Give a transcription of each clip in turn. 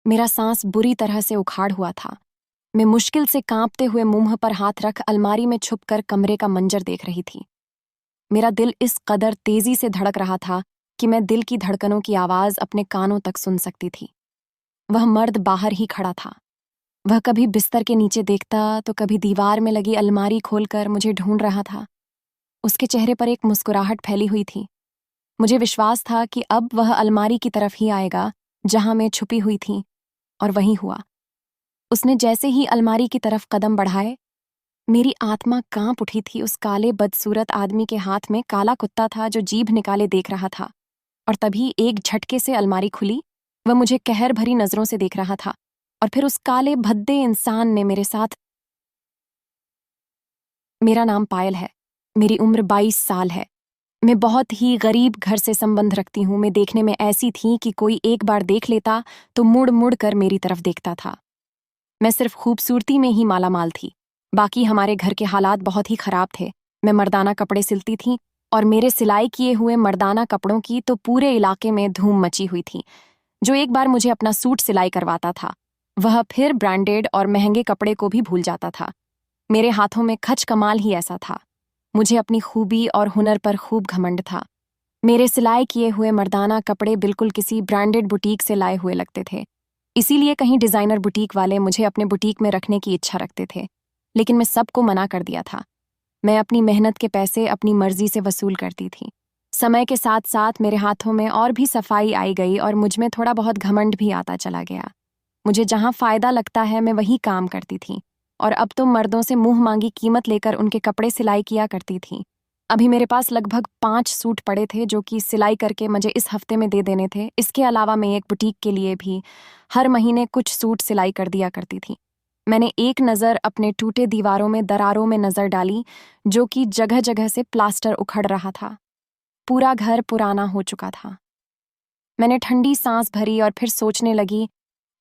मेरा सांस बुरी तरह से उखाड़ हुआ था। मैं मुश्किल से कांपते हुए मुंह पर हाथ रख अलमारी में छुपकर कमरे का मंजर देख रही थी। मेरा दिल इस कदर तेजी से धड़क रहा था कि मैं दिल की धड़कनों की आवाज अपने कानों तक सुन सकती थी। वह मर्द बाहर ही खड़ा था। वह कभी बिस्तर के नीचे देखता तो कभी दीवार में लगी अलमारी खोलकर मुझे ढूंढ रहा था। उसके चेहरे पर एक मुस्कुराहट फैली हुई थी। मुझे विश्वास था कि अब वह अलमारी की तरफ ही आएगा जहां मैं छुपी हुई थी, और वही हुआ। उसने जैसे ही अलमारी की तरफ कदम बढ़ाए, मेरी आत्मा कांप उठी थी। उस काले बदसूरत आदमी के हाथ में काला कुत्ता था जो जीभ निकाले देख रहा था। और तभी एक झटके से अलमारी खुली। वह मुझे कहर भरी नजरों से देख रहा था, और फिर उस काले भद्दे इंसान ने मेरे साथ। मेरा नाम पायल है। मेरी उम्र 22 साल है। मैं बहुत ही गरीब घर से संबंध रखती हूँ। मैं देखने में ऐसी थी कि कोई एक बार देख लेता तो मुड़ मुड़ कर मेरी तरफ देखता था। मैं सिर्फ खूबसूरती में ही मालामाल थी। बाकी हमारे घर के हालात बहुत ही खराब थे। मैं मर्दाना कपड़े सिलती थी, और मेरे सिलाई किए हुए मर्दाना कपड़ों की तो पूरे इलाके में धूम मची हुई थी। जो एक बार मुझे अपना सूट सिलाई करवाता था, वह फिर ब्रांडेड और महंगे कपड़े को भी भूल जाता था। मेरे हाथों में खच कमाल ही ऐसा था। मुझे अपनी खूबी और हुनर पर खूब घमंड था। मेरे सिलाई किए हुए मर्दाना कपड़े बिल्कुल किसी ब्रांडेड बुटीक से लाए हुए लगते थे। इसीलिए कहीं डिजाइनर बुटीक वाले मुझे अपने बुटीक में रखने की इच्छा रखते थे, लेकिन मैं सबको मना कर दिया था। मैं अपनी मेहनत के पैसे अपनी मर्जी से वसूल करती थी। समय के साथ साथ मेरे हाथों में और भी सफाई आई गई, और मुझ में थोड़ा बहुत घमंड भी आता चला गया। मुझे जहां फायदा लगता है मैं वही काम करती थी, और अब तो मर्दों से मुंह मांगी कीमत लेकर उनके कपड़े सिलाई किया करती थी। अभी मेरे पास लगभग 5 सूट पड़े थे जो कि सिलाई करके मुझे इस हफ्ते में दे देने थे। इसके अलावा मैं एक बुटीक के लिए भी हर महीने कुछ सूट सिलाई कर दिया करती थी। मैंने एक नज़र अपने टूटे दीवारों में दरारों में नज़र डाली, जो कि जगह जगह से प्लास्टर उखड़ रहा था। पूरा घर पुराना हो चुका था। मैंने ठंडी सांस भरी और फिर सोचने लगी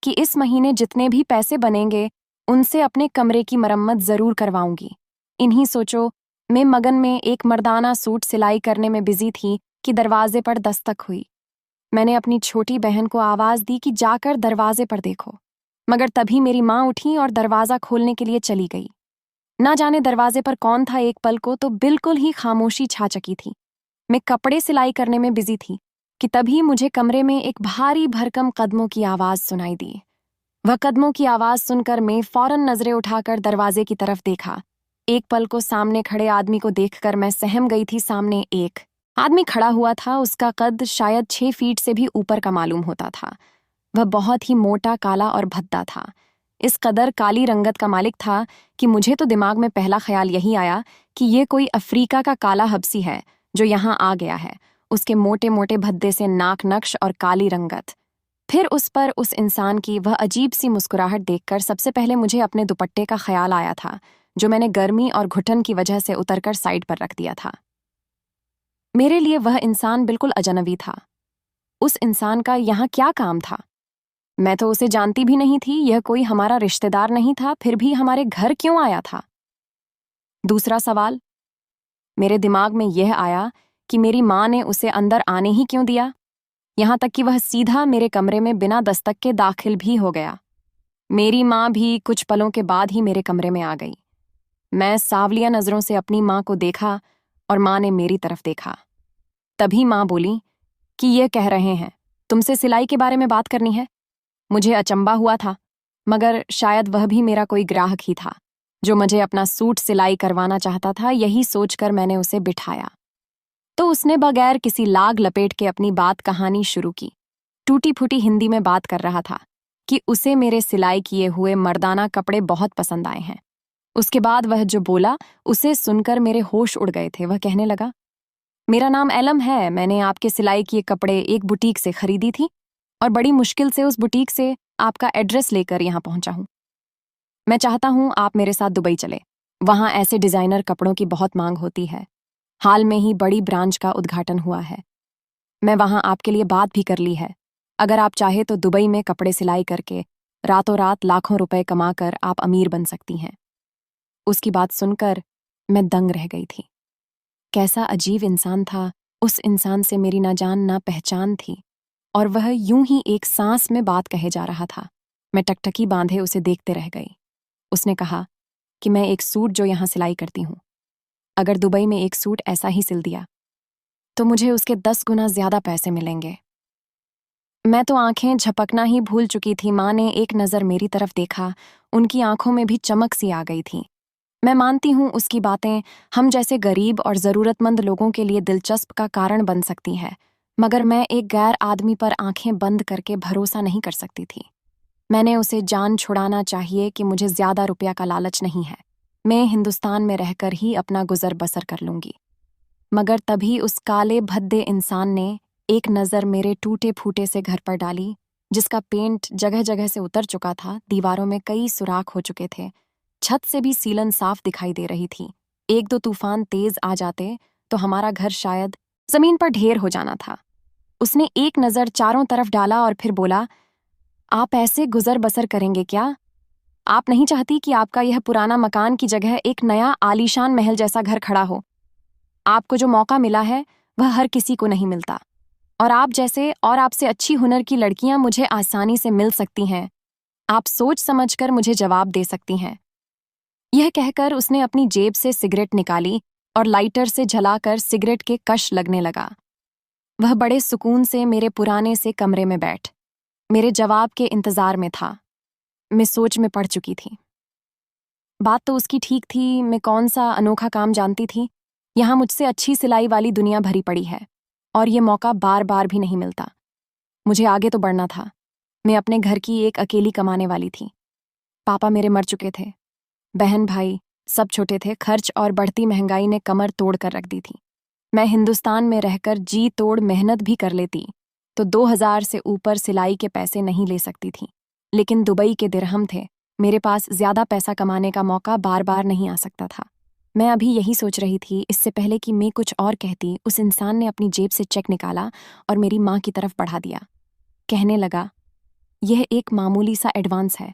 कि इस महीने जितने भी पैसे बनेंगे उनसे अपने कमरे की मरम्मत जरूर करवाऊंगी। इन्हीं सोचो मैं मगन में एक मर्दाना सूट सिलाई करने में बिजी थी कि दरवाजे पर दस्तक हुई। मैंने अपनी छोटी बहन को आवाज दी कि जाकर दरवाजे पर देखो, मगर तभी मेरी माँ उठी और दरवाजा खोलने के लिए चली गई। ना जाने दरवाजे पर कौन था। एक पल को तो बिल्कुल ही खामोशी छा चकी थी। मैं कपड़े सिलाई करने में बिजी थी कि तभी मुझे कमरे में एक भारी भरकम कदमों की आवाज सुनाई दी। वह कदमों की आवाज सुनकर मैं फौरन नजरें उठाकर दरवाजे की तरफ देखा। एक पल को सामने खड़े आदमी को देखकर मैं सहम गई थी। सामने एक आदमी खड़ा हुआ था। उसका कद शायद 6 फीट से भी ऊपर का मालूम होता था। वह बहुत ही मोटा, काला और भद्दा था। इस कदर काली रंगत का मालिक था कि मुझे तो दिमाग में पहला ख्याल यही आया कि ये कोई अफ्रीका का काला हबसी है जो यहाँ आ गया है। उसके मोटे मोटे भद्दे से नाक नक्श और काली रंगत। फिर उस पर उस इंसान की वह अजीब सी मुस्कुराहट देखकर सबसे पहले मुझे अपने दुपट्टे का ख्याल आया था, जो मैंने गर्मी और घुटन की वजह से उतरकर साइड पर रख दिया था। मेरे लिए वह इंसान बिल्कुल अजनबी था। उस इंसान का यहाँ क्या काम था? मैं तो उसे जानती भी नहीं थी। यह कोई हमारा रिश्तेदार नहीं था, फिर भी हमारे घर क्यों आया था? दूसरा सवाल मेरे दिमाग में यह आया कि मेरी माँ ने उसे अंदर आने ही क्यों दिया, यहाँ तक कि वह सीधा मेरे कमरे में बिना दस्तक के दाखिल भी हो गया। मेरी माँ भी कुछ पलों के बाद ही मेरे कमरे में आ गई। मैं सावलिया नजरों से अपनी माँ को देखा, और माँ ने मेरी तरफ देखा। तभी माँ बोली कि ये कह रहे हैं तुमसे सिलाई के बारे में बात करनी है। मुझे अचंबा हुआ था, मगर शायद वह भी मेरा कोई ग्राहक ही था जो मुझे अपना सूट सिलाई करवाना चाहता था। यही सोचकर मैंने उसे बिठाया तो उसने बगैर किसी लाग लपेट के अपनी बात कहानी शुरू की। टूटी फूटी हिंदी में बात कर रहा था कि उसे मेरे सिलाई किए हुए मर्दाना कपड़े बहुत पसंद आए हैं। उसके बाद वह जो बोला उसे सुनकर मेरे होश उड़ गए थे। वह कहने लगा, मेरा नाम एलम है। मैंने आपके सिलाई किए कपड़े एक बुटीक से खरीदी थी, और बड़ी मुश्किल से उस बुटीक से आपका एड्रेस लेकर यहाँ पहुंचा हूं। मैं चाहता हूं आप मेरे साथ दुबई चले। वहां ऐसे डिजाइनर कपड़ों की बहुत मांग होती है। हाल में ही बड़ी ब्रांच का उद्घाटन हुआ है। मैं वहां आपके लिए बात भी कर ली है। अगर आप चाहे तो दुबई में कपड़े सिलाई करके रातों रात लाखों रुपए कमाकर आप अमीर बन सकती हैं। उसकी बात सुनकर मैं दंग रह गई थी। कैसा अजीब इंसान था। उस इंसान से मेरी ना जान ना पहचान थी। और वह यूं ही एक सांस में बात कहे जा रहा था। मैं टकटकी बांधे उसे देखते रह गई। उसने कहा कि मैं एक सूट जो यहाँ सिलाई करती हूँ, अगर दुबई में एक सूट ऐसा ही सिल दिया तो मुझे उसके 10 गुना ज्यादा पैसे मिलेंगे। मैं तो आंखें झपकना ही भूल चुकी थी। माँ ने एक नज़र मेरी तरफ देखा, उनकी आंखों में भी चमक सी आ गई थी। मैं मानती हूँ उसकी बातें हम जैसे गरीब और ज़रूरतमंद लोगों के लिए दिलचस्प का कारण बन सकती है, मगर मैं एक गैर आदमी पर आंखें बंद करके भरोसा नहीं कर सकती थी। मैंने उसे जान छुड़ाना चाहिए कि मुझे ज़्यादा रुपया का लालच नहीं है, मैं हिंदुस्तान में रहकर ही अपना गुजर बसर कर लूंगी। मगर तभी उस काले भद्दे इंसान ने एक नज़र मेरे टूटे फूटे से घर पर डाली, जिसका पेंट जगह जगह से उतर चुका था, दीवारों में कई सुराख हो चुके थे, छत से भी सीलन साफ दिखाई दे रही थी। एक दो तूफान तेज आ जाते तो हमारा घर शायद जमीन पर ढेर हो जाना था। उसने एक नज़र चारों तरफ डाला और फिर बोला, आप ऐसे गुजर बसर करेंगे क्या? आप नहीं चाहती कि आपका यह पुराना मकान की जगह एक नया आलीशान महल जैसा घर खड़ा हो? आपको जो मौका मिला है वह हर किसी को नहीं मिलता, और आप जैसे और आपसे अच्छी हुनर की लड़कियां मुझे आसानी से मिल सकती हैं। आप सोच समझकर मुझे जवाब दे सकती हैं। यह कहकर उसने अपनी जेब से सिगरेट निकाली और लाइटर से जलाकर सिगरेट के कश लगने लगा। वह बड़े सुकून से मेरे पुराने से कमरे में बैठ मेरे जवाब के इंतजार में था। मैं सोच में पड़ चुकी थी। बात तो उसकी ठीक थी, मैं कौन सा अनोखा काम जानती थी। यहाँ मुझसे अच्छी सिलाई वाली दुनिया भरी पड़ी है और ये मौका बार बार भी नहीं मिलता। मुझे आगे तो बढ़ना था। मैं अपने घर की एक अकेली कमाने वाली थी। पापा मेरे मर चुके थे, बहन भाई सब छोटे थे। खर्च और बढ़ती महंगाई ने कमर तोड़ कर रख दी थी। मैं हिंदुस्तान में रहकर जी तोड़ मेहनत भी कर लेती तो 2000 से ऊपर सिलाई के पैसे नहीं ले सकती थी, लेकिन दुबई के दिरहम थे। मेरे पास ज्यादा पैसा कमाने का मौका बार बार नहीं आ सकता था। मैं अभी यही सोच रही थी, इससे पहले कि मैं कुछ और कहती, उस इंसान ने अपनी जेब से चेक निकाला और मेरी माँ की तरफ बढ़ा दिया। कहने लगा, यह एक मामूली सा एडवांस है।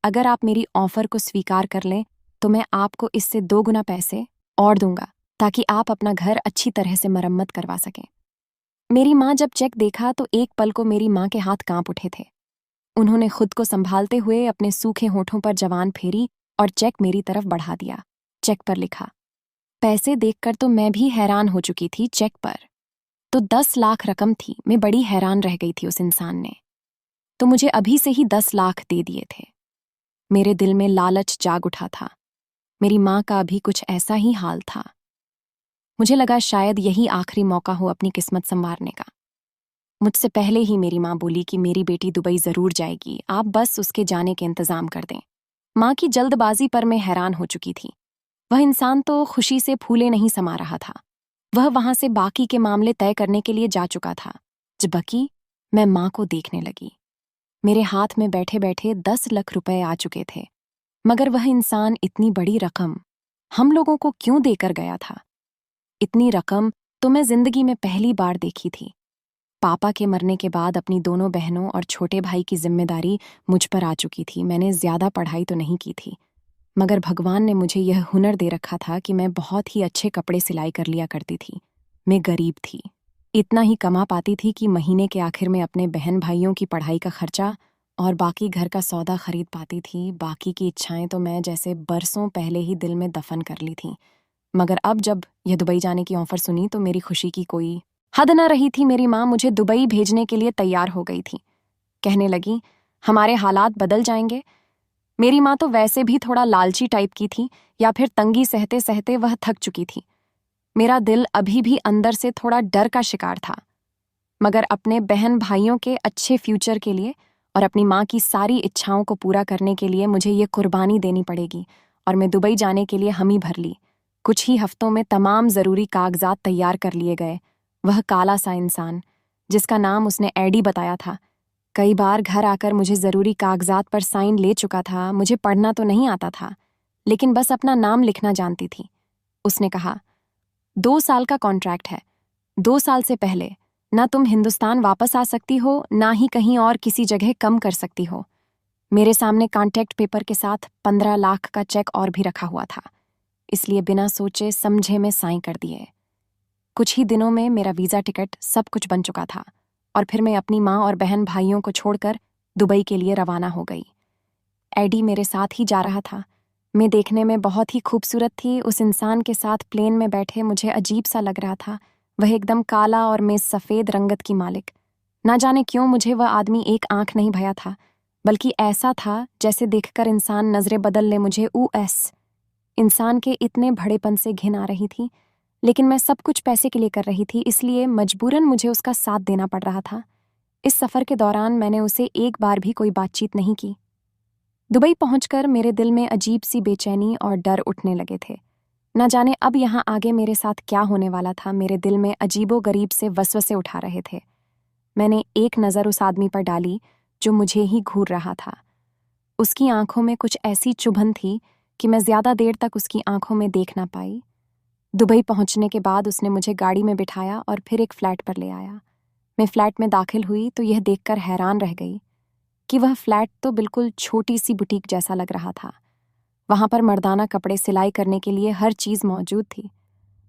अगर आप मेरी ऑफर को स्वीकार कर लें तो मैं आपको इससे 2 गुना पैसे और दूंगा, ताकि आप अपना घर अच्छी तरह से मरम्मत करवा सकें। मेरी माँ जब चेक देखा तो एक पल को मेरी माँ के हाथ कांप उठे थे। उन्होंने खुद को संभालते हुए अपने सूखे होठों पर जवान फेरी और चेक मेरी तरफ बढ़ा दिया। चेक पर लिखा। पैसे देखकर तो मैं भी हैरान हो चुकी थी। चेक पर तो 10 लाख रकम थी। मैं बड़ी हैरान रह गई थी। उस इंसान ने तो मुझे अभी से ही 10 लाख दे दिए थे। मेरे दिल में लालच जाग उठा था। मेरी माँ का भी कुछ ऐसा ही हाल था। मुझे लगा शायद यही आखिरी मौका हो अपनी किस्मत संवारने का। मुझसे पहले ही मेरी माँ बोली कि मेरी बेटी दुबई जरूर जाएगी, आप बस उसके जाने के इंतजाम कर दें। माँ की जल्दबाजी पर मैं हैरान हो चुकी थी। वह इंसान तो खुशी से फूले नहीं समा रहा था। वह वहां से बाकी के मामले तय करने के लिए जा चुका था। जबकि मैं माँ को देखने लगी। मेरे हाथ में बैठे बैठे 10 लाख रुपए आ चुके थे, मगर वह इंसान इतनी बड़ी रकम हम लोगों को क्यों देकर गया था? इतनी रकम तो मैं जिंदगी में पहली बार देखी थी। पापा के मरने के बाद अपनी दोनों बहनों और छोटे भाई की जिम्मेदारी मुझ पर आ चुकी थी। मैंने ज्यादा पढ़ाई तो नहीं की थी, मगर भगवान ने मुझे यह हुनर दे रखा था कि मैं बहुत ही अच्छे कपड़े सिलाई कर लिया करती थी। मैं गरीब थी, इतना ही कमा पाती थी कि महीने के आखिर में अपने बहन भाइयों की पढ़ाई का खर्चा और बाकी घर का सौदा खरीद पाती थी। बाकी की इच्छाएं तो मैं जैसे बरसों पहले ही दिल में दफन कर ली थी। मगर अब जब यह दुबई जाने की ऑफर सुनी तो मेरी खुशी की कोई हद न रही थी। मेरी माँ मुझे दुबई भेजने के लिए तैयार हो गई थी। कहने लगी, हमारे हालात बदल जाएंगे। मेरी माँ तो वैसे भी थोड़ा लालची टाइप की थी, या फिर तंगी सहते सहते वह थक चुकी थी। मेरा दिल अभी भी अंदर से थोड़ा डर का शिकार था, मगर अपने बहन भाइयों के अच्छे फ्यूचर के लिए और अपनी माँ की सारी इच्छाओं को पूरा करने के लिए मुझे ये कुर्बानी देनी पड़ेगी, और मैं दुबई जाने के लिए हामी भर ली। कुछ ही हफ्तों में तमाम ज़रूरी कागजात तैयार कर लिए गए। वह काला सा इंसान, जिसका नाम उसने एडी बताया था, कई बार घर आकर मुझे ज़रूरी कागजात पर साइन ले चुका था। मुझे पढ़ना तो नहीं आता था, लेकिन बस अपना नाम लिखना जानती थी। उसने कहा, 2 साल का कॉन्ट्रैक्ट है। 2 साल से पहले ना तुम हिंदुस्तान वापस आ सकती हो, ना ही कहीं और किसी जगह कम कर सकती हो। मेरे सामने कॉन्ट्रैक्ट पेपर के साथ 15 लाख का चेक और भी रखा हुआ था, इसलिए बिना सोचे समझे में साइन कर दिए। कुछ ही दिनों में मेरा वीज़ा टिकट सब कुछ बन चुका था। और फिर मैं अपनी माँ और बहन भाइयों को छोड़कर दुबई के लिए रवाना हो गई। एडी मेरे साथ ही जा रहा था। मैं देखने में बहुत ही खूबसूरत थी। उस इंसान के साथ प्लेन में बैठे मुझे अजीब सा लग रहा था। वह एकदम काला और मैं सफ़ेद रंगत की मालिक। ना जाने क्यों मुझे वह आदमी एक आंख नहीं भया था, बल्कि ऐसा था जैसे देखकर इंसान नजरें बदल ले मुझे। इंसान के इतने बड़ेपन से घिन आ रही थी, लेकिन मैं सब कुछ पैसे के लिए कर रही थी, इसलिए मजबूरन मुझे उसका साथ देना पड़ रहा था। इस सफ़र के दौरान मैंने उसे एक बार भी कोई बातचीत नहीं की। दुबई पहुंचकर मेरे दिल में अजीब सी बेचैनी और डर उठने लगे थे। न जाने अब यहाँ आगे मेरे साथ क्या होने वाला था। मेरे दिल में अजीबो-गरीब से वसवसे उठा रहे थे। मैंने एक नज़र उस आदमी पर डाली जो मुझे ही घूर रहा था। उसकी आंखों में कुछ ऐसी चुभन थी कि मैं ज्यादा देर तक उसकी आंखों में देख ना पाई। दुबई पहुंचने के बाद उसने मुझे गाड़ी में बिठाया और फिर एक फ्लैट पर ले आया। मैं फ्लैट में दाखिल हुई तो यह देखकर हैरान रह गई कि वह फ्लैट तो बिल्कुल छोटी सी बुटीक जैसा लग रहा था। वहां पर मर्दाना कपड़े सिलाई करने के लिए हर चीज मौजूद थी।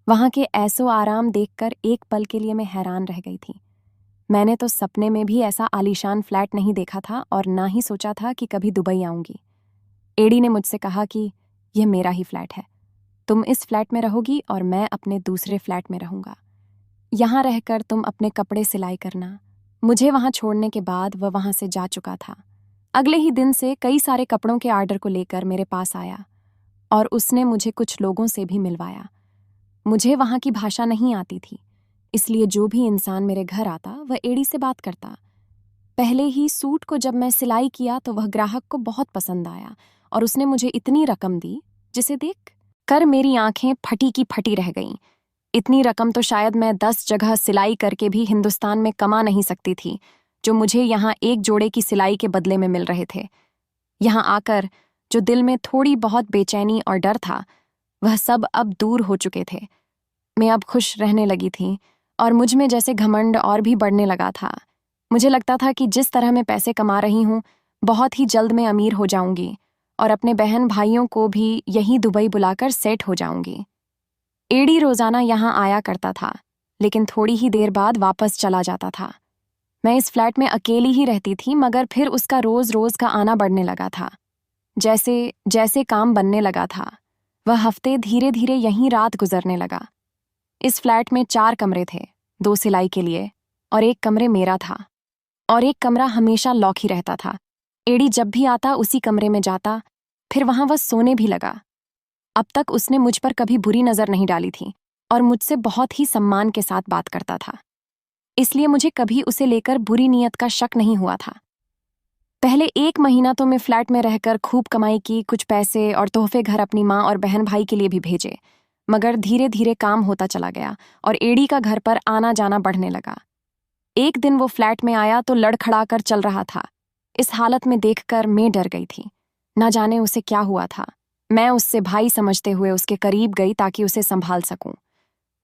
वहां के ऐसो आराम देखकर एक पल के लिए मैं हैरान रह गई थी। मैंने तो सपने में भी ऐसा आलीशान फ्लैट नहीं देखा था और ना ही सोचा था कि कभी दुबई आऊंगी। एडी ने मुझसे कहा कि यह मेरा ही फ्लैट है, तुम इस फ्लैट में रहोगी और मैं अपने दूसरे फ्लैट में रहूंगा। यहाँ रहकर तुम अपने कपड़े सिलाई करना। मुझे वहां छोड़ने के बाद वह वहां से जा चुका था। अगले ही दिन से कई सारे कपड़ों के आर्डर को लेकर मेरे पास आया और उसने मुझे कुछ लोगों से भी मिलवाया। मुझे वहां की भाषा नहीं आती थी, इसलिए जो भी इंसान मेरे घर आता वह एडी से बात करता। पहले ही सूट को जब मैं सिलाई किया तो वह ग्राहक को बहुत पसंद आया और उसने मुझे इतनी रकम दी जिसे देख कर मेरी आंखें फटी की फटी रह गईं। इतनी रकम तो शायद मैं 10 जगह सिलाई करके भी हिंदुस्तान में कमा नहीं सकती थी, जो मुझे यहाँ एक जोड़े की सिलाई के बदले में मिल रहे थे। यहाँ आकर जो दिल में थोड़ी बहुत बेचैनी और डर था, वह सब अब दूर हो चुके थे। मैं अब खुश रहने लगी थी और मुझ में जैसे घमंड और भी बढ़ने लगा था। मुझे लगता था कि जिस तरह मैं पैसे कमा रही हूँ, बहुत ही जल्द मैं अमीर हो जाऊंगी और अपने बहन भाइयों को भी यहीं दुबई बुलाकर सेट हो जाऊंगी। एडी रोजाना यहाँ आया करता था, लेकिन थोड़ी ही देर बाद वापस चला जाता था। मैं इस फ्लैट में अकेली ही रहती थी, मगर फिर उसका रोज रोज का आना बढ़ने लगा था। जैसे जैसे काम बनने लगा था, वह हफ्ते धीरे धीरे यहीं रात गुजरने लगा। इस फ्लैट में 4 कमरे थे, 2 सिलाई के लिए और एक कमरे मेरा था, और एक कमरा हमेशा लॉक ही रहता था। एडी जब भी आता उसी कमरे में जाता, फिर वहां वह सोने भी लगा। अब तक उसने मुझ पर कभी बुरी नजर नहीं डाली थी और मुझसे बहुत ही सम्मान के साथ बात करता था, इसलिए मुझे कभी उसे लेकर बुरी नीयत का शक नहीं हुआ था। पहले 1 महीना तो मैं फ्लैट में रहकर खूब कमाई की, कुछ पैसे और तोहफे घर अपनी माँ और बहन भाई के लिए भी भेजे, मगर धीरे धीरे काम होता चला गया और एडी का घर पर आना जाना बढ़ने लगा। एक दिन वो फ्लैट में आया तो लड़खड़ा कर चल रहा था। इस हालत में देखकर मैं डर गई थी। ना जाने उसे क्या हुआ था। मैं उससे भाई समझते हुए उसके करीब गई ताकि उसे संभाल सकूं।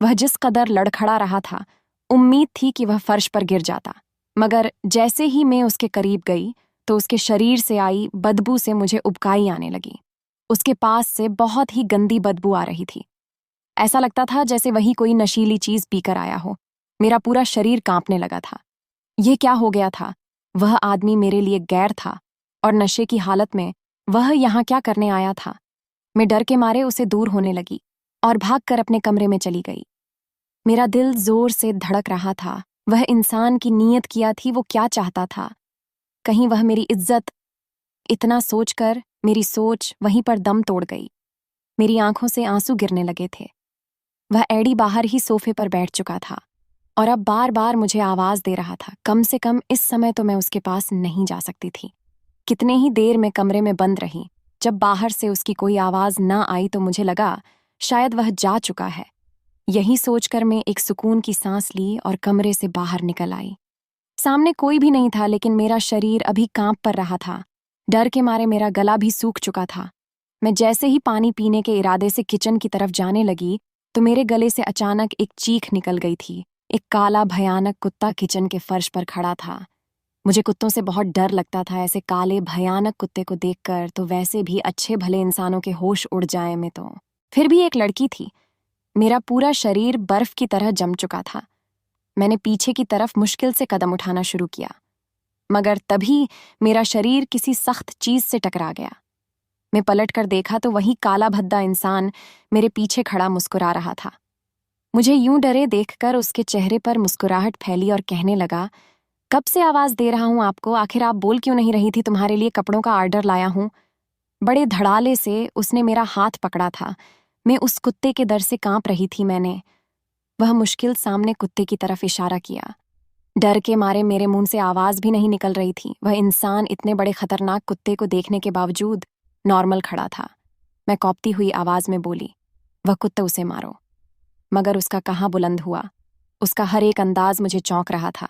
वह जिस कदर लड़खड़ा रहा था, उम्मीद थी कि वह फर्श पर गिर जाता, मगर जैसे ही मैं उसके करीब गई तो उसके शरीर से आई बदबू से मुझे उबकाई आने लगी। उसके पास से बहुत ही गंदी बदबू आ रही थी। ऐसा लगता था जैसे वही कोई नशीली चीज पीकर आया हो। मेरा पूरा शरीर कांपने लगा था। ये क्या हो गया था? वह आदमी मेरे लिए गैर था और नशे की हालत में वह यहाँ क्या करने आया था? मैं डर के मारे उसे दूर होने लगी और भागकर अपने कमरे में चली गई। मेरा दिल जोर से धड़क रहा था। वह इंसान की नीयत किया थी, वो क्या चाहता था? कहीं वह मेरी इज्जत? इतना सोचकर मेरी सोच वहीं पर दम तोड़ गई। मेरी आंखों से आंसू गिरने लगे थे। वह एडी बाहर ही सोफे पर बैठ चुका था और अब बार बार मुझे आवाज दे रहा था। कम से कम इस समय तो मैं उसके पास नहीं जा सकती थी। कितने ही देर में कमरे में बंद रही। जब बाहर से उसकी कोई आवाज ना आई तो मुझे लगा शायद वह जा चुका है। यही सोचकर मैं एक सुकून की सांस ली और कमरे से बाहर निकल आई। सामने कोई भी नहीं था, लेकिन मेरा शरीर अभी कांप पर रहा था। डर के मारे मेरा गला भी सूख चुका था। मैं जैसे ही पानी पीने के इरादे से किचन की तरफ जाने लगी तो मेरे गले से अचानक एक चीख निकल गई थी। एक काला भयानक कुत्ता किचन के फर्श पर खड़ा था। मुझे कुत्तों से बहुत डर लगता था। ऐसे काले भयानक कुत्ते को देखकर तो वैसे भी अच्छे भले इंसानों के होश उड़ जाए में तो। फिर भी एक लड़की थी। मेरा पूरा शरीर बर्फ की तरह जम चुका था। मैंने पीछे की तरफ मुश्किल से कदम उठाना शुरू किया, मगर तभी मेरा शरीर किसी सख्त चीज से टकरा गया। मैं पलट कर देखा तो वही काला भद्दा इंसान मेरे पीछे खड़ा मुस्कुरा रहा था। मुझे यूं डरे देखकर उसके चेहरे पर मुस्कुराहट फैली और कहने लगा, कब से आवाज दे रहा हूं आपको, आखिर आप बोल क्यों नहीं रही थी? तुम्हारे लिए कपड़ों का ऑर्डर लाया हूं। बड़े धड़ाले से उसने मेरा हाथ पकड़ा था। मैं उस कुत्ते के डर से कांप रही थी। वह मुश्किल सामने कुत्ते की तरफ इशारा किया। डर के मारे मेरे मुंह से आवाज भी नहीं निकल रही थी। वह इंसान इतने बड़े खतरनाक कुत्ते को देखने के बावजूद नॉर्मल खड़ा था। मैं कौपती हुई आवाज में बोली, वह कुत्ता, उसे मारो। मगर उसका कहाँ बुलंद हुआ। उसका हर एक अंदाज मुझे चौंक रहा था।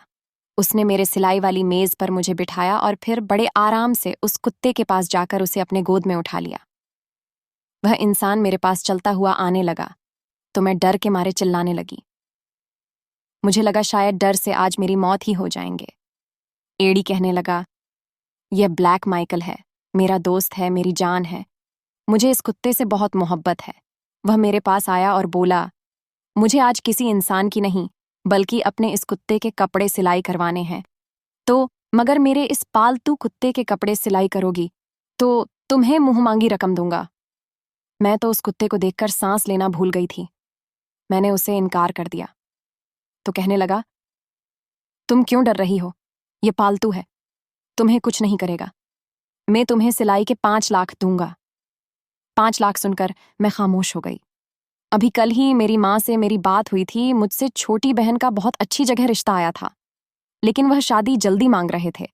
उसने मेरे सिलाई वाली मेज पर मुझे बिठाया और फिर बड़े आराम से उस कुत्ते के पास जाकर उसे अपने गोद में उठा लिया। वह इंसान मेरे पास चलता हुआ आने लगा तो मैं डर के मारे चिल्लाने लगी। मुझे लगा शायद डर से आज मेरी मौत ही हो जाएंगे। एडी कहने लगा, यह ब्लैक माइकल है, मेरा दोस्त है, मेरी जान है। मुझे इस कुत्ते से बहुत मोहब्बत है। वह मेरे पास आया और बोला, मुझे आज किसी इंसान की नहीं बल्कि अपने इस कुत्ते के कपड़े सिलाई करवाने हैं। तो मगर मेरे इस पालतू कुत्ते के कपड़े सिलाई करोगी तो तुम्हें मुंह मांगी रकम दूंगा। मैं तो उस कुत्ते को देखकर सांस लेना भूल गई थी। मैंने उसे इनकार कर दिया तो कहने लगा, तुम क्यों डर रही हो? ये पालतू है, तुम्हें कुछ नहीं करेगा। मैं तुम्हें सिलाई के 5 लाख दूंगा। 5 लाख सुनकर मैं खामोश हो गई। अभी कल ही मेरी माँ से मेरी बात हुई थी। मुझसे छोटी बहन का बहुत अच्छी जगह रिश्ता आया था, लेकिन वह शादी जल्दी मांग रहे थे।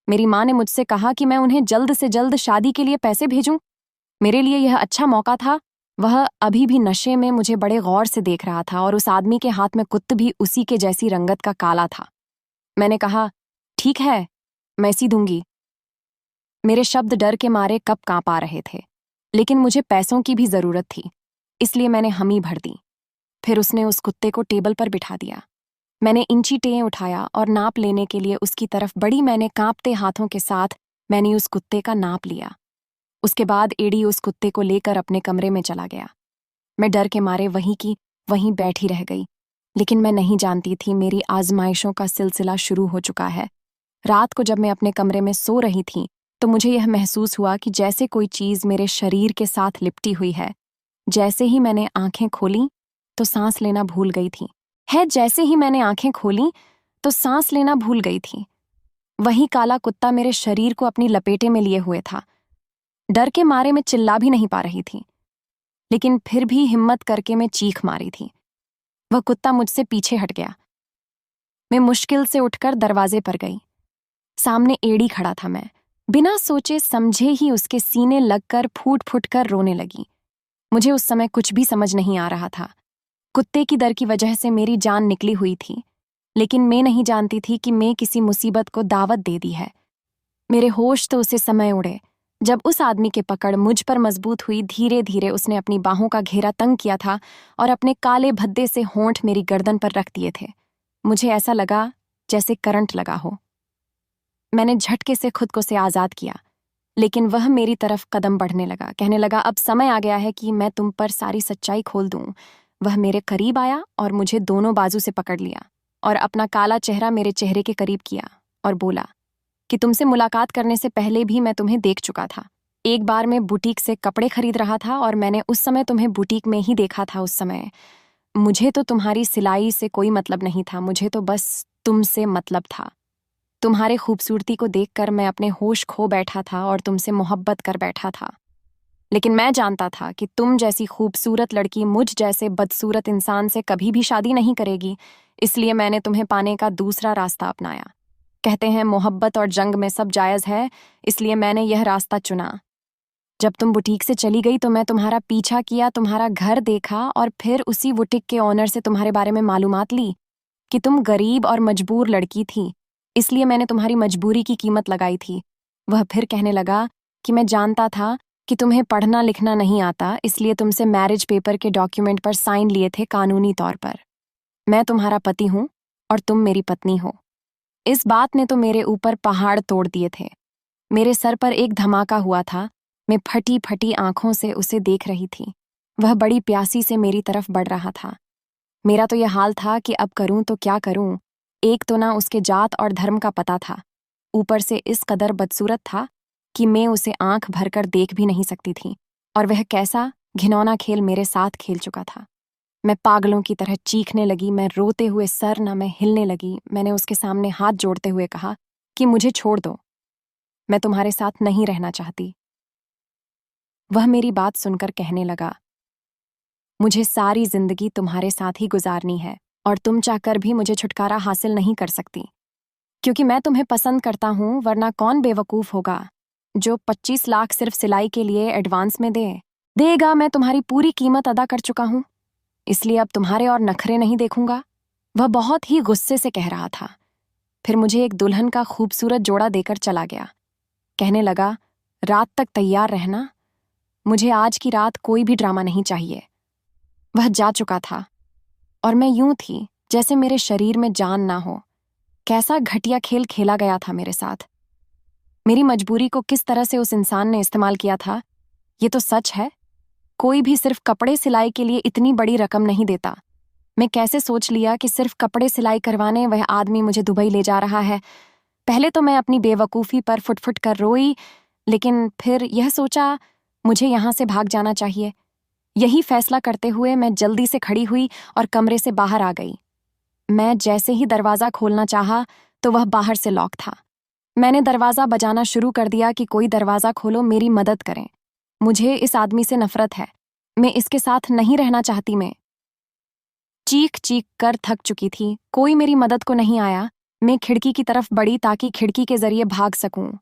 मेरी माँ ने मुझसे कहा कि मैं उन्हें जल्द से जल्द शादी के लिए पैसे भेजूं। मेरे लिए यह अच्छा मौका था। वह अभी भी नशे में मुझे बड़े गौर से देख रहा था और उस आदमी के हाथ में कुत्त भी उसी के जैसी रंगत का काला था। मैंने कहा, ठीक है, मैं सी दूंगी। मेरे शब्द डर के मारे कब कांप आ रहे थे, लेकिन मुझे पैसों की भी जरूरत थी, इसलिए मैंने हामी भर दी। फिर उसने उस कुत्ते को टेबल पर बिठा दिया। मैंने इंची टें उठाया और नाप लेने के लिए उसकी तरफ बढ़ी। मैंने कांपते हाथों के साथ मैंने उस कुत्ते का नाप लिया। उसके बाद एडी उस कुत्ते को लेकर अपने कमरे में चला गया। मैं डर के मारे वहीं की वहीं बैठी रह गई, लेकिन मैं नहीं जानती थी मेरी आजमाइशों का सिलसिला शुरू हो चुका है। रात को जब मैं अपने कमरे में सो रही थी तो मुझे यह महसूस हुआ कि जैसे कोई चीज मेरे शरीर के साथ लिपटी हुई है। जैसे ही मैंने आंखें खोली तो सांस लेना भूल गई थी। जैसे ही मैंने आंखें खोली तो सांस लेना भूल गई थी। वही काला कुत्ता मेरे शरीर को अपनी लपेटे में लिए हुए था। डर के मारे मैं चिल्ला भी नहीं पा रही थी, लेकिन फिर भी हिम्मत करके मैं चीख मारी थी। वह कुत्ता मुझसे पीछे हट गया। मैं मुश्किल से उठकर दरवाजे पर गई। सामने एडी खड़ा था। मैं बिना सोचे समझे ही उसके सीने लगकर फूट फूट कर रोने लगी। मुझे उस समय कुछ भी समझ नहीं आ रहा था। कुत्ते की डर की वजह से मेरी जान निकली हुई थी, लेकिन मैं नहीं जानती थी कि मैं किसी मुसीबत को दावत दे दी है। मेरे होश तो उसे समय उड़े जब उस आदमी की पकड़ मुझ पर मजबूत हुई। धीरे धीरे उसने अपनी बाहों का घेरा तंग किया था और अपने काले भद्दे से होंठ मेरी गर्दन पर रख दिए थे। मुझे ऐसा लगा जैसे करंट लगा हो। मैंने झटके से खुद को से आजाद किया, लेकिन वह मेरी तरफ कदम बढ़ने लगा। कहने लगा, अब समय आ गया है कि मैं तुम पर सारी सच्चाई खोल दूं। वह मेरे करीब आया और मुझे दोनों बाजू से पकड़ लिया और अपना काला चेहरा मेरे चेहरे के करीब किया और बोला कि तुमसे मुलाकात करने से पहले भी मैं तुम्हें देख चुका था। एक बार मैं बुटीक से कपड़े खरीद रहा था और मैंने उस समय तुम्हें बुटीक में ही देखा था। उस समय मुझे तो तुम्हारी सिलाई से कोई मतलब नहीं था, मुझे तो बस तुमसे मतलब था। तुम्हारे खूबसूरती को देखकर मैं अपने होश खो बैठा था और तुमसे मोहब्बत कर बैठा था। लेकिन मैं जानता था कि तुम जैसी खूबसूरत लड़की मुझ जैसे बदसूरत इंसान से कभी भी शादी नहीं करेगी, इसलिए मैंने तुम्हें पाने का दूसरा रास्ता अपनाया। कहते हैं मोहब्बत और जंग में सब जायज़ है, इसलिए मैंने यह रास्ता चुना। जब तुम बुटीक से चली गई तो मैं तुम्हारा पीछा किया, तुम्हारा घर देखा और फिर उसी बुटीक के ऑनर से तुम्हारे बारे में मालूमात ली कि तुम गरीब और मजबूर लड़की थी, इसलिए मैंने तुम्हारी मजबूरी की कीमत लगाई थी। वह फिर कहने लगा कि मैं जानता था कि तुम्हें पढ़ना लिखना नहीं आता, इसलिए तुमसे मैरिज पेपर के डॉक्यूमेंट पर साइन लिए थे कानूनी तौर पर। मैं तुम्हारा पति हूं और तुम मेरी पत्नी हो। इस बात ने तो मेरे ऊपर पहाड़ तोड़ दिए थे। मेरे सर पर एक धमाका हुआ था। मैं फटी फटी आंखों से उसे देख रही थी। वह बड़ी प्यासी से मेरी तरफ बढ़ रहा था। मेरा तो यह हाल था कि अब करूं तो क्या करूं। एक तो ना उसके जात और धर्म का पता था, ऊपर से इस कदर बदसूरत था कि मैं उसे आंख भरकर देख भी नहीं सकती थी। और वह कैसा घिनौना खेल मेरे साथ खेल चुका था। मैं पागलों की तरह चीखने लगी, मैं रोते हुए सर न मैं हिलने लगी। मैंने उसके सामने हाथ जोड़ते हुए कहा कि मुझे छोड़ दो, मैं तुम्हारे साथ नहीं रहना चाहती। वह मेरी बात सुनकर कहने लगा, मुझे सारी जिंदगी तुम्हारे साथ ही गुजारनी है और तुम चाहकर भी मुझे छुटकारा हासिल नहीं कर सकती, क्योंकि मैं तुम्हें पसंद करता हूं, वरना कौन बेवकूफ होगा जो 25 लाख सिर्फ सिलाई के लिए एडवांस में देगा। मैं तुम्हारी पूरी कीमत अदा कर चुका हूं, इसलिए अब तुम्हारे और नखरे नहीं देखूंगा। वह बहुत ही गुस्से से कह रहा था। फिर मुझे एक दुल्हन का खूबसूरत जोड़ा देकर चला गया। कहने लगा, रात तक तैयार रहना, मुझे आज की रात कोई भी ड्रामा नहीं चाहिए। वह जा चुका था और मैं यूं थी जैसे मेरे शरीर में जान ना हो। कैसा घटिया खेल खेला गया था मेरे साथ। मेरी मजबूरी को किस तरह से उस इंसान ने इस्तेमाल किया था, ये तो सच है। कोई भी सिर्फ कपड़े सिलाई के लिए इतनी बड़ी रकम नहीं देता। मैं कैसे सोच लिया कि सिर्फ कपड़े सिलाई करवाने वह आदमी मुझे दुबई ले जा रहा है। पहले तो मैं अपनी बेवकूफ़ी पर फुट-फुट कर रोई, लेकिन फिर यह सोचा मुझे यहाँ से भाग जाना चाहिए। यही फैसला करते हुए मैं जल्दी से खड़ी हुई और कमरे से बाहर आ गई। मैं जैसे ही दरवाज़ा खोलना चाहा तो वह बाहर से लॉक था। मैंने दरवाज़ा बजाना शुरू कर दिया कि कोई दरवाज़ा खोलो, मेरी मदद करें। मुझे इस आदमी से नफरत है, मैं इसके साथ नहीं रहना चाहती। मैं चीख चीख कर थक चुकी थी, कोई मेरी मदद को नहीं आया। मैं खिड़की की तरफ बढ़ी ताकि खिड़की के जरिए भाग सकूं,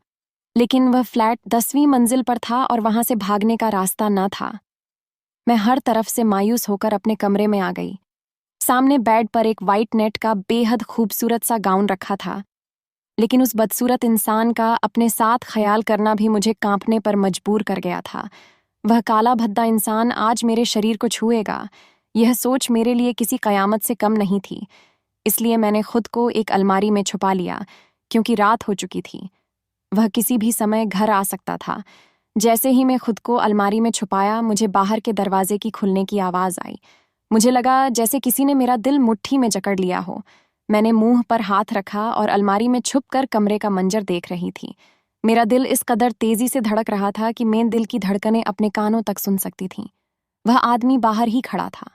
लेकिन वह फ्लैट 10वीं मंजिल पर था और वहां से भागने का रास्ता न था। मैं हर तरफ से मायूस होकर अपने कमरे में आ गई। सामने बेड पर एक वाइट नेट का बेहद खूबसूरत सा गाउन रखा था, लेकिन उस बदसूरत इंसान का अपने साथ ख्याल करना भी मुझे कांपने पर मजबूर कर गया था। वह काला भद्दा इंसान आज मेरे शरीर को छुएगा, यह सोच मेरे लिए किसी कयामत से कम नहीं थी। इसलिए मैंने खुद को एक अलमारी में छुपा लिया, क्योंकि रात हो चुकी थी। वह किसी भी समय घर आ सकता था। जैसे ही मैं खुद को अलमारी में छुपाया, मुझे बाहर के दरवाजे की खुलने की आवाज़ आई। मुझे लगा जैसे किसी ने मेरा दिल मुट्ठी में जकड़ लिया हो। मैंने मुंह पर हाथ रखा और अलमारी में छुपकर कमरे का मंजर देख रही थी। मेरा दिल इस कदर तेजी से धड़क रहा था कि मैं दिल की धड़कनें अपने कानों तक सुन सकती थीं। वह आदमी बाहर ही खड़ा था।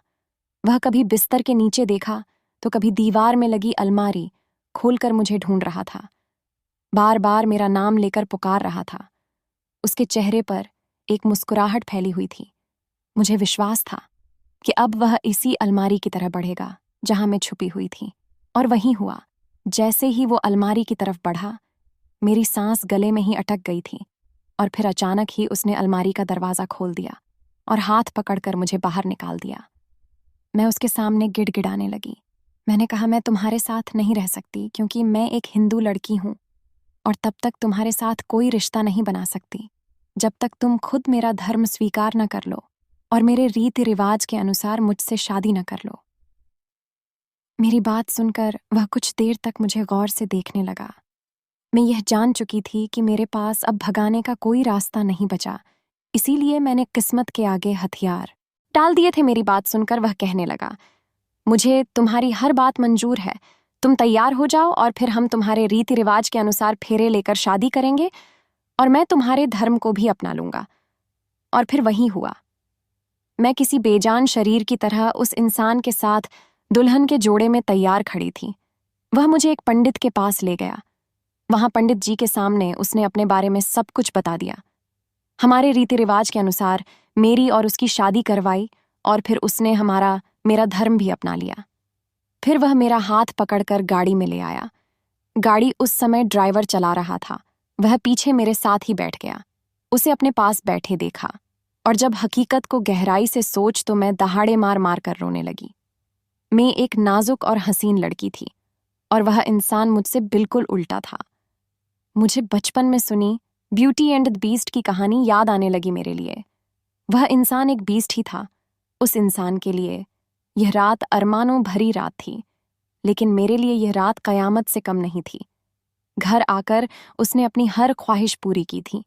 वह कभी बिस्तर के नीचे देखा तो कभी दीवार में लगी अलमारी खोलकर मुझे ढूंढ रहा था। बार बार मेरा नाम लेकर पुकार रहा था। उसके चेहरे पर एक मुस्कुराहट फैली हुई थी। मुझे विश्वास था कि अब वह इसी अलमारी की तरह बढ़ेगा जहां मैं छुपी हुई थी। और वही हुआ। जैसे ही वो अलमारी की तरफ बढ़ा, मेरी सांस गले में ही अटक गई थी और फिर अचानक ही उसने अलमारी का दरवाज़ा खोल दिया और हाथ पकड़कर मुझे बाहर निकाल दिया। मैं उसके सामने गिड़गिड़ाने लगी। मैंने कहा, मैं तुम्हारे साथ नहीं रह सकती, क्योंकि मैं एक हिंदू लड़की हूं और तब तक तुम्हारे साथ कोई रिश्ता नहीं बना सकती जब तक तुम खुद मेरा धर्म स्वीकार न कर लो और मेरे रीति रिवाज के अनुसार मुझसे शादी न कर लो। मेरी बात सुनकर वह कुछ देर तक मुझे गौर से देखने लगा। मैं यह जान चुकी थी कि मेरे पास अब भगाने का कोई रास्ता नहीं बचा, इसीलिए मैंने किस्मत के आगे हथियार डाल दिए थे। मेरी बात सुनकर वह कहने लगा, मुझे तुम्हारी हर बात मंजूर है। तुम तैयार हो जाओ और फिर हम तुम्हारे रीति रिवाज के अनुसार फेरे लेकर शादी करेंगे और मैं तुम्हारे धर्म को भी अपना लूंगा। और फिर वही हुआ। मैं किसी बेजान शरीर की तरह उस इंसान के साथ दुल्हन के जोड़े में तैयार खड़ी थी। वह मुझे एक पंडित के पास ले गया। वहां पंडित जी के सामने उसने अपने बारे में सब कुछ बता दिया। हमारे रीति रिवाज के अनुसार मेरी और उसकी शादी करवाई और फिर उसने मेरा धर्म भी अपना लिया। फिर वह मेरा हाथ पकड़कर गाड़ी में ले आया। गाड़ी उस समय ड्राइवर चला रहा था। वह पीछे मेरे साथ ही बैठ गया। उसे अपने पास बैठे देखा और जब हकीकत को गहराई से सोच तो मैं दहाड़े मार मार कर रोने लगी। मैं एक नाजुक और हसीन लड़की थी और वह इंसान मुझसे बिल्कुल उल्टा था। मुझे बचपन में सुनी ब्यूटी एंड द बीस्ट की कहानी याद आने लगी मेरे लिए। वह इंसान एक बीस्ट ही था। उस इंसान के लिए यह रात अरमानों भरी रात थी, लेकिन मेरे लिए यह रात कयामत से कम नहीं थी। घर आकर उसने अपनी हर ख्वाहिश पूरी की थी,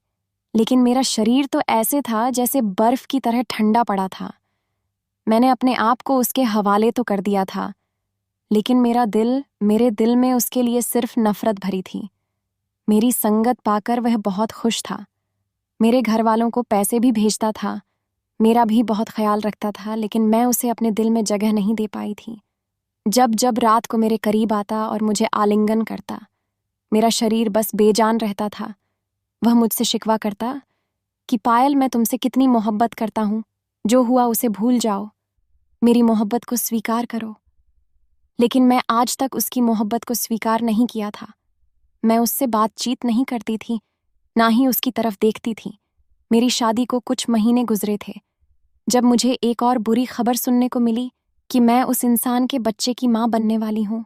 लेकिन मेरा शरीर तो ऐसे था जैसे बर्फ की तरह ठंडा पड़ा था। मैंने अपने आप को उसके हवाले तो कर दिया था, लेकिन मेरे दिल में उसके लिए सिर्फ नफरत भरी थी। मेरी संगत पाकर वह बहुत खुश था। मेरे घर वालों को पैसे भी भेजता था, मेरा भी बहुत ख्याल रखता था, लेकिन मैं उसे अपने दिल में जगह नहीं दे पाई थी। जब जब रात को मेरे करीब आता और मुझे आलिंगन करता, मेरा शरीर बस बेजान रहता था। वह मुझसे शिकवा करता कि पायल, मैं तुमसे कितनी मोहब्बत करता हूँ, जो हुआ उसे भूल जाओ, मेरी मोहब्बत को स्वीकार करो। लेकिन मैं आज तक उसकी मोहब्बत को स्वीकार नहीं किया था। मैं उससे बातचीत नहीं करती थी, ना ही उसकी तरफ देखती थी। मेरी शादी को कुछ महीने गुजरे थे जब मुझे एक और बुरी खबर सुनने को मिली कि मैं उस इंसान के बच्चे की माँ बनने वाली हूँ।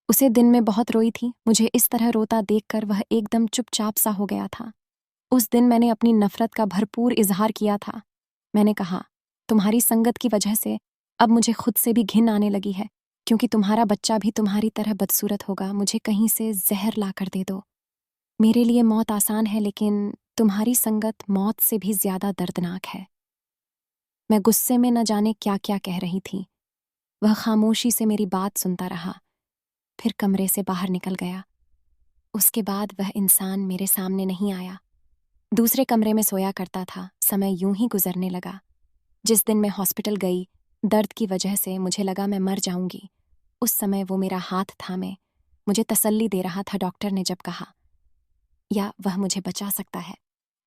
उसे दिन में बहुत रोई थी। मुझे इस तरह रोता देखकर वह एकदम चुपचाप सा हो गया था। उस दिन मैंने अपनी नफरत का भरपूर इजहार किया था। मैंने कहा, तुम्हारी संगत की वजह से अब मुझे खुद से भी घिन आने लगी है, क्योंकि तुम्हारा बच्चा भी तुम्हारी तरह बदसूरत होगा। मुझे कहीं से जहर ला कर दे दो। मेरे लिए मौत आसान है, लेकिन तुम्हारी संगत मौत से भी ज्यादा दर्दनाक है। मैं गुस्से में न जाने क्या क्या कह रही थी। वह खामोशी से मेरी बात सुनता रहा, फिर कमरे से बाहर निकल गया। उसके बाद वह इंसान मेरे सामने नहीं आया। दूसरे कमरे में सोया करता था। समय यूं ही गुजरने लगा। जिस दिन मैं हॉस्पिटल गई, दर्द की वजह से मुझे लगा मैं मर जाऊंगी। उस समय वो मेरा हाथ थामे मुझे तसल्ली दे रहा था। डॉक्टर ने जब कहा, या वह मुझे बचा सकता है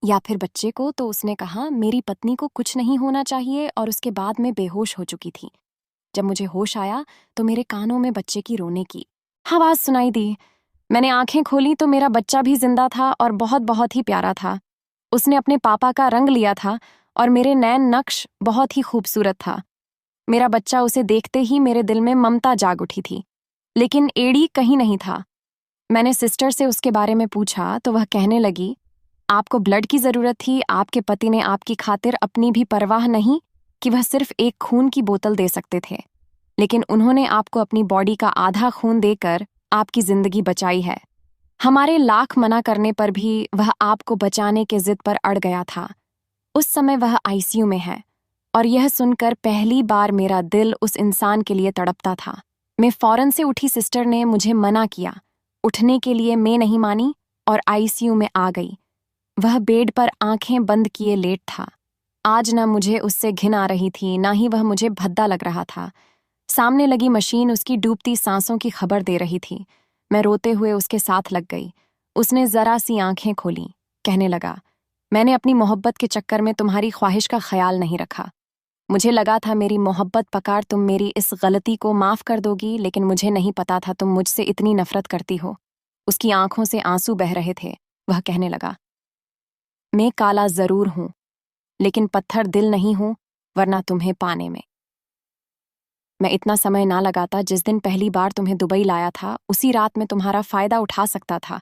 या फिर बच्चे को, तो उसने कहा मेरी पत्नी को कुछ नहीं होना चाहिए, और उसके बाद मैं बेहोश हो चुकी थी। जब मुझे होश आया तो मेरे कानों में बच्चे की रोने की आवाज सुनाई दी। मैंने आंखें खोली तो मेरा बच्चा भी जिंदा था और बहुत बहुत ही प्यारा था। उसने अपने पापा का रंग लिया था और मेरे नैन नक्श बहुत ही खूबसूरत था। मेरा बच्चा, उसे देखते ही मेरे दिल में ममता जाग उठी थी, लेकिन एड़ी कहीं नहीं था। मैंने सिस्टर से उसके बारे में पूछा तो वह कहने लगी, आपको ब्लड की जरूरत थी। आपके पति ने आपकी खातिर अपनी भी परवाह नहीं कि वह सिर्फ एक खून की बोतल दे सकते थे, लेकिन उन्होंने आपको अपनी बॉडी का आधा खून देकर आपकी जिंदगी बचाई है। हमारे लाख मना करने पर भी वह आपको बचाने के जिद पर अड़ गया था। उस समय वह आईसीयू में है, और यह सुनकर पहली बार मेरा दिल उस इंसान के लिए तड़पता था। मैं फौरन से उठी। सिस्टर ने मुझे मना किया उठने के लिए, मैं नहीं मानी और आईसीयू में आ गई। वह बेड पर आंखें बंद किए लेट था। आज ना मुझे उससे घिन आ रही थी, ना ही वह मुझे भद्दा लग रहा था। सामने लगी मशीन उसकी डूबती सांसों की खबर दे रही थी। मैं रोते हुए उसके साथ लग गई। उसने जरा सी आंखें खोली, कहने लगा, मैंने अपनी मोहब्बत के चक्कर में तुम्हारी ख्वाहिश का ख्याल नहीं रखा। मुझे लगा था मेरी मोहब्बत पकार तुम मेरी इस गलती को माफ कर दोगी, लेकिन मुझे नहीं पता था तुम मुझसे इतनी नफरत करती हो। उसकी आंखों से आंसू बह रहे थे। वह कहने लगा, मैं काला जरूर हूं, लेकिन पत्थर दिल नहीं हूं, वरना तुम्हें पाने में मैं इतना समय ना लगाता। जिस दिन पहली बार तुम्हें दुबई लाया था, उसी रात में तुम्हारा फायदा उठा सकता था,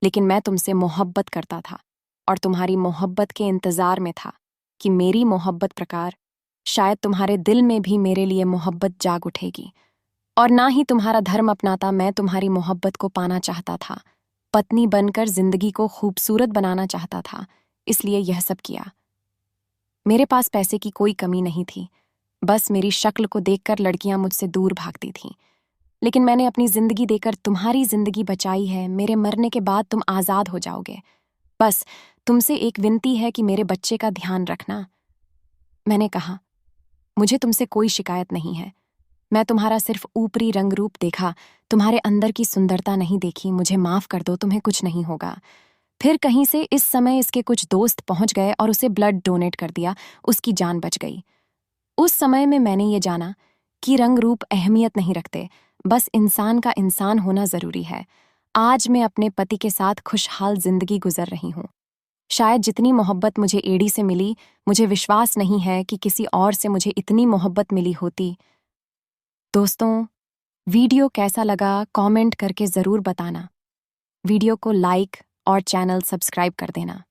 लेकिन मैं तुमसे मोहब्बत करता था और तुम्हारी मोहब्बत के इंतजार में था कि मेरी मोहब्बत प्रकार शायद तुम्हारे दिल में भी मेरे लिए मोहब्बत जाग उठेगी। और ना ही तुम्हारा धर्म अपनाता, मैं तुम्हारी मोहब्बत को पाना चाहता था। पत्नी बनकर जिंदगी को खूबसूरत बनाना चाहता था, इसलिए यह सब किया। मेरे पास पैसे की कोई कमी नहीं थी, बस मेरी शक्ल को देखकर लड़कियां मुझसे दूर भागती थीं। लेकिन मैंने अपनी जिंदगी देकर तुम्हारी जिंदगी बचाई है। मेरे मरने के बाद तुम आजाद हो जाओगे। बस तुमसे एक विनती है कि मेरे बच्चे का ध्यान रखना। मैंने कहा, मुझे तुमसे कोई शिकायत नहीं है। मैं तुम्हारा सिर्फ ऊपरी रंग रूप देखा, तुम्हारे अंदर की सुंदरता नहीं देखी। मुझे माफ कर दो, तुम्हें कुछ नहीं होगा। फिर कहीं से इस समय इसके कुछ दोस्त पहुंच गए और उसे ब्लड डोनेट कर दिया। उसकी जान बच गई। उस समय में मैंने ये जाना कि रंग रूप अहमियत नहीं रखते, बस इंसान का इंसान होना जरूरी है। आज मैं अपने पति के साथ खुशहाल जिंदगी गुजर रही हूँ। शायद जितनी मोहब्बत मुझे एडी से मिली, मुझे विश्वास नहीं है कि किसी और से मुझे इतनी मोहब्बत मिली होती। दोस्तों, वीडियो कैसा लगा कमेंट करके ज़रूर बताना। वीडियो को लाइक और चैनल सब्सक्राइब कर देना।